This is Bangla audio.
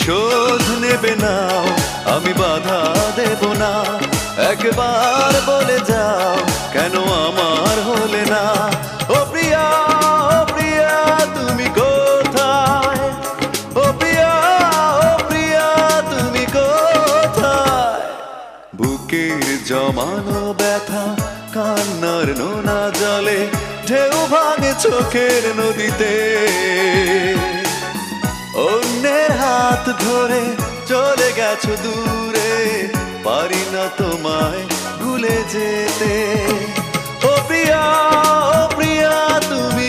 প্রতিশোধ নেবে নাও, আমি বাধা দেব না। একবার বলে যাও, কেন আমার হলে না? ও প্রিয়া, ও প্রিয়া, তুমি কোথায়? ও প্রিয়া, ও প্রিয়া, তুমি কোথায়? বুকের জমানো ব্যথা কান্নার নোনা জলে ঢেউ ভাঙে চোখের নদীতে। অন্যের হাত ধরে চলে গেছো দূরে, পারি না তোমায় ভুলে যেতে। ও প্রিয়া, ও প্রিয়া, তুমি